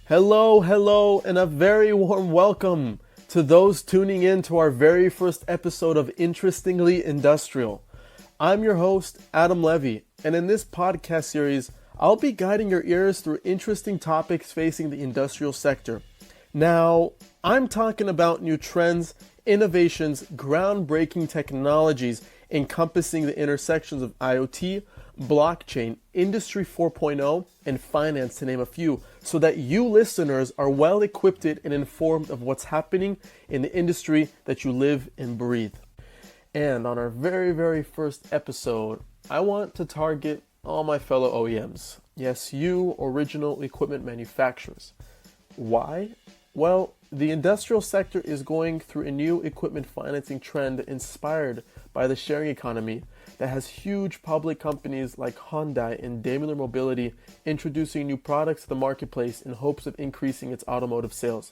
Hello, and a very warm welcome to those tuning in to our very first episode of Interestingly Industrial. I'm your host, Adam Levy, and in this podcast series, I'll be guiding your ears through interesting topics facing the industrial sector. Now, I'm talking about new trends, innovations, groundbreaking technologies encompassing the intersections of IoT, blockchain, Industry 4.0, and finance, to name a few, so that you listeners are well equipped and informed of what's happening in the industry that you live and breathe. And on our very first episode, I want to target all my fellow OEMs. Yes, you original equipment manufacturers. Why? Well, the industrial sector is going through a new equipment financing trend inspired by the sharing economy that has huge public companies like Hyundai and Daimler Mobility introducing new products to the marketplace in hopes of increasing its automotive sales.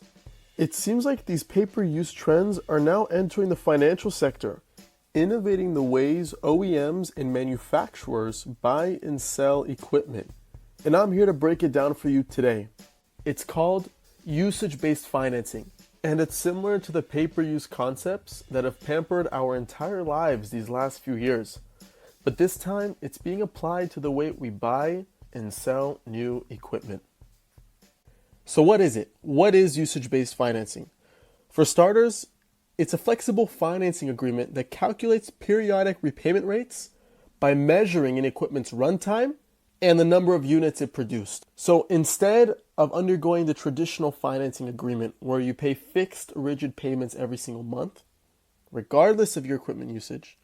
It seems like these pay-per-use trends are now entering the financial sector, innovating the ways OEMs and manufacturers buy and sell equipment. And I'm here to break it down for you today. It's called usage-based financing, and it's similar to the pay-per-use concepts that have pampered our entire lives these last few years. But this time, it's being applied to the way we buy and sell new equipment. So what is it? What is usage-based financing? For starters, it's a flexible financing agreement that calculates periodic repayment rates by measuring an equipment's runtime and the number of units it produced. So instead of undergoing the traditional financing agreement where you pay fixed, rigid payments every single month, regardless of your equipment usage,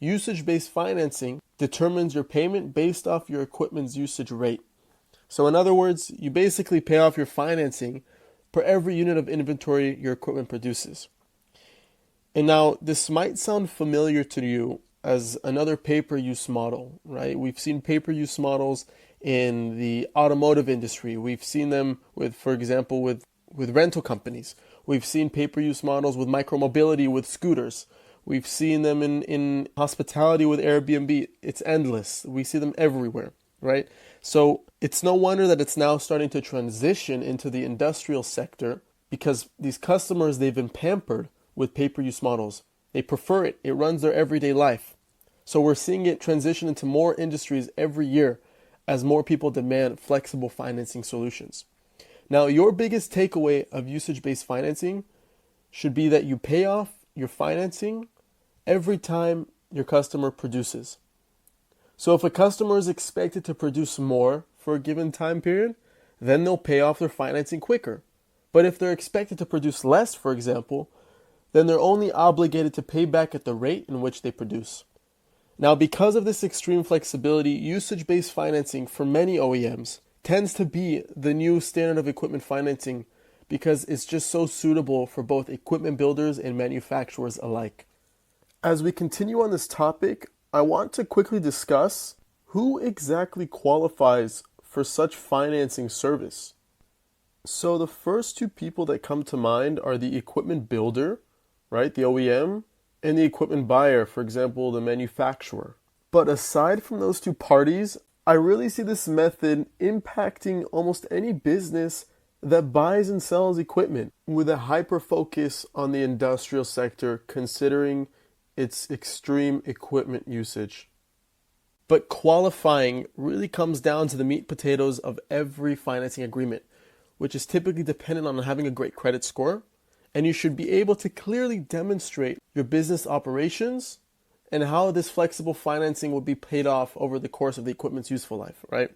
usage-based financing determines your payment based off your equipment's usage rate. So in other words, you basically pay off your financing per every unit of inventory your equipment produces. And now, this might sound familiar to you as another pay-per-use model, right? We've seen pay-per-use models in the automotive industry. We've seen them with, for example, with rental companies. We've seen pay-per-use models with micromobility, with scooters. We've seen them in hospitality with Airbnb. It's endless. We see them everywhere, right? So it's no wonder that it's now starting to transition into the industrial sector because these customers, they've been pampered with pay-per-use models. They prefer it. It runs their everyday life. So we're seeing it transition into more industries every year as more people demand flexible financing solutions. Now, your biggest takeaway of usage-based financing should be that you pay off your financing every time your customer produces. So if a customer is expected to produce more for a given time period, then they'll pay off their financing quicker. But if they're expected to produce less, for example, then they're only obligated to pay back at the rate in which they produce. Now, because of this extreme flexibility, usage-based financing for many OEMs tends to be the new standard of equipment financing because it's just so suitable for both equipment builders and manufacturers alike. As we continue on this topic, I want to quickly discuss who exactly qualifies for such financing service. So the first two people that come to mind are the equipment builder, right, the OEM, and the equipment buyer, for example, the manufacturer. But aside from those two parties, I really see this method impacting almost any business that buys and sells equipment with a hyper focus on the industrial sector, considering its extreme equipment usage. But qualifying really comes down to the meat potatoes of every financing agreement, which is typically dependent on having a great credit score, and you should be able to clearly demonstrate your business operations and how this flexible financing will be paid off over the course of the equipment's useful life, right?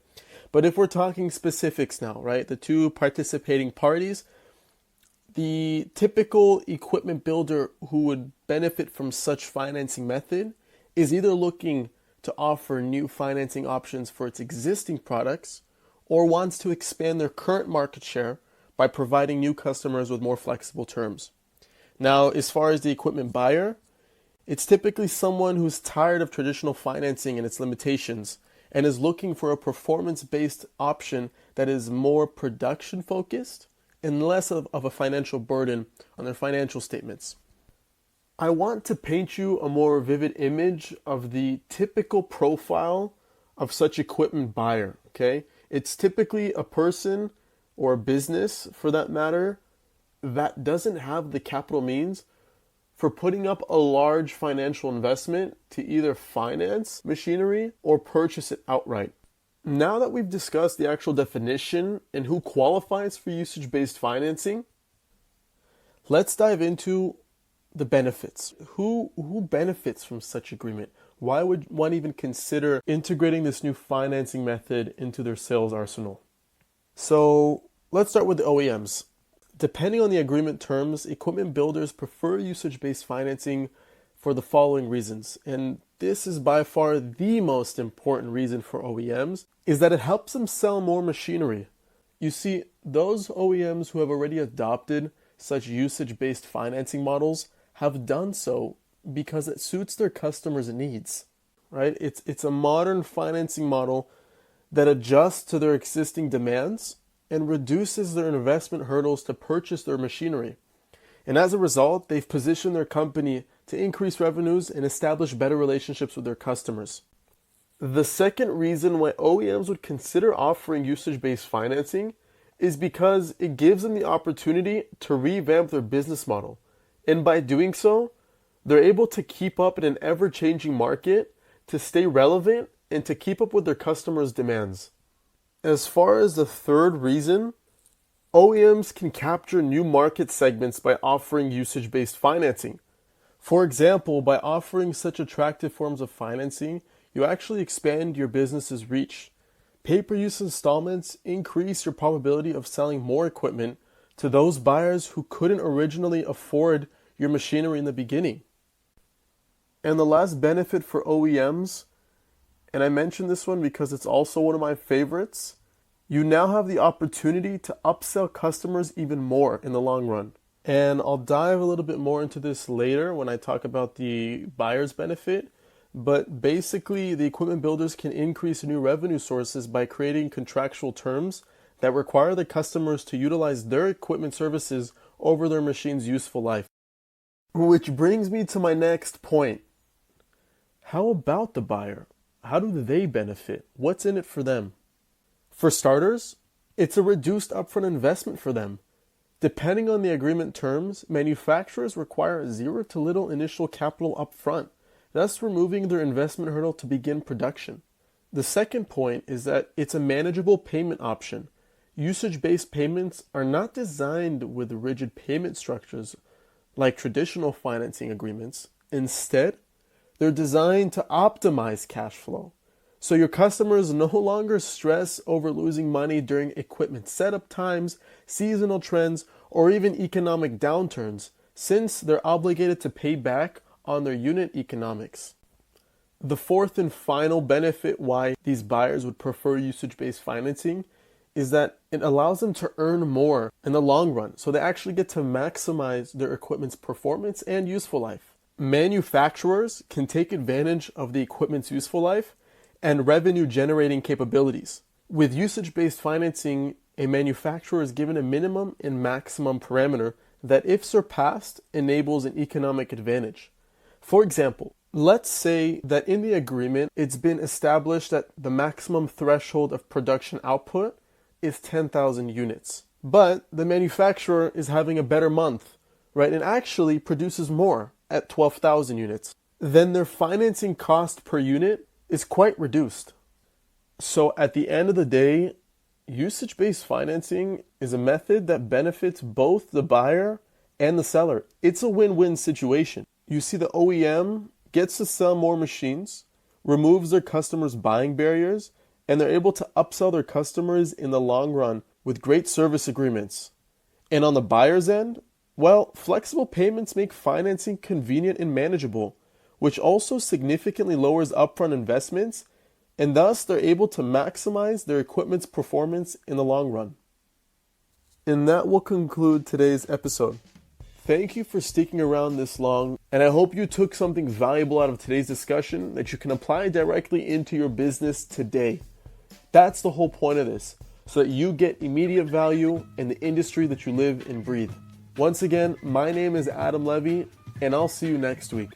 But if we're talking specifics now, right, the two participating parties, the typical equipment builder who would benefit from such financing method is either looking to offer new financing options for its existing products or wants to expand their current market share by providing new customers with more flexible terms. Now, as far as the equipment buyer, it's typically someone who's tired of traditional financing and its limitations and is looking for a performance-based option that is more production-focused and less of a financial burden on their financial statements. I want to paint you a more vivid image of the typical profile of such equipment buyer, okay? It's typically a person or a business for that matter that doesn't have the capital means for putting up a large financial investment to either finance machinery or purchase it outright. Now that we've discussed the actual definition and who qualifies for usage-based financing, let's dive into the benefits. Who benefits from such agreement? Why would one even consider integrating this new financing method into their sales arsenal? So let's start with the OEMs. Depending on the agreement terms, equipment builders prefer usage-based financing for the following reasons. And this is by far the most important reason for OEMs, is that it helps them sell more machinery. You see, those OEMs who have already adopted such usage-based financing models have done so because it suits their customers' needs, right? It's a modern financing model that adjusts to their existing demands and reduces their investment hurdles to purchase their machinery. And as a result, they've positioned their company to increase revenues and establish better relationships with their customers. The second reason why OEMs would consider offering usage-based financing is because it gives them the opportunity to revamp their business model. And by doing so, they're able to keep up in an ever-changing market, to stay relevant, and to keep up with their customers' demands. As far as the third reason, OEMs can capture new market segments by offering usage-based financing. For example, by offering such attractive forms of financing, you actually expand your business's reach. Pay-per-use installments increase your probability of selling more equipment to those buyers who couldn't originally afford your machinery in the beginning. And the last benefit for OEMs, and I mention this one because it's also one of my favorites, you now have the opportunity to upsell customers even more in the long run. And I'll dive a little bit more into this later when I talk about the buyer's benefit. But basically, the equipment builders can increase new revenue sources by creating contractual terms that require the customers to utilize their equipment services over their machine's useful life. Which brings me to my next point. How about the buyer? How do they benefit? What's in it for them? For starters, it's a reduced upfront investment for them. Depending on the agreement terms, manufacturers require zero to little initial capital upfront, thus removing their investment hurdle to begin production. The second point is that it's a manageable payment option. Usage-based payments are not designed with rigid payment structures like traditional financing agreements. Instead, they're designed to optimize cash flow. So your customers no longer stress over losing money during equipment setup times, seasonal trends, or even economic downturns, since they're obligated to pay back on their unit economics. The fourth and final benefit why these buyers would prefer usage-based financing is that it allows them to earn more in the long run. So they actually get to maximize their equipment's performance and useful life. Manufacturers can take advantage of the equipment's useful life and revenue generating capabilities. With usage-based financing, a manufacturer is given a minimum and maximum parameter that, if surpassed, enables an economic advantage. For example, let's say that in the agreement, it's been established that the maximum threshold of production output is 10,000 units. But the manufacturer is having a better month, right, and actually produces more at 12,000 units. Then their financing cost per unit is quite reduced. So at the end of the day, usage-based financing is a method that benefits both the buyer and the seller. It's a win-win situation. You see, the OEM gets to sell more machines, removes their customers' buying barriers, and they're able to upsell their customers in the long run with great service agreements. And on the buyer's end, well, flexible payments make financing convenient and manageable, which also significantly lowers upfront investments, and thus they're able to maximize their equipment's performance in the long run. And that will conclude today's episode. Thank you for sticking around this long, and I hope you took something valuable out of today's discussion that you can apply directly into your business today. That's the whole point of this, so that you get immediate value in the industry that you live and breathe. Once again, my name is Adam Levy, and I'll see you next week.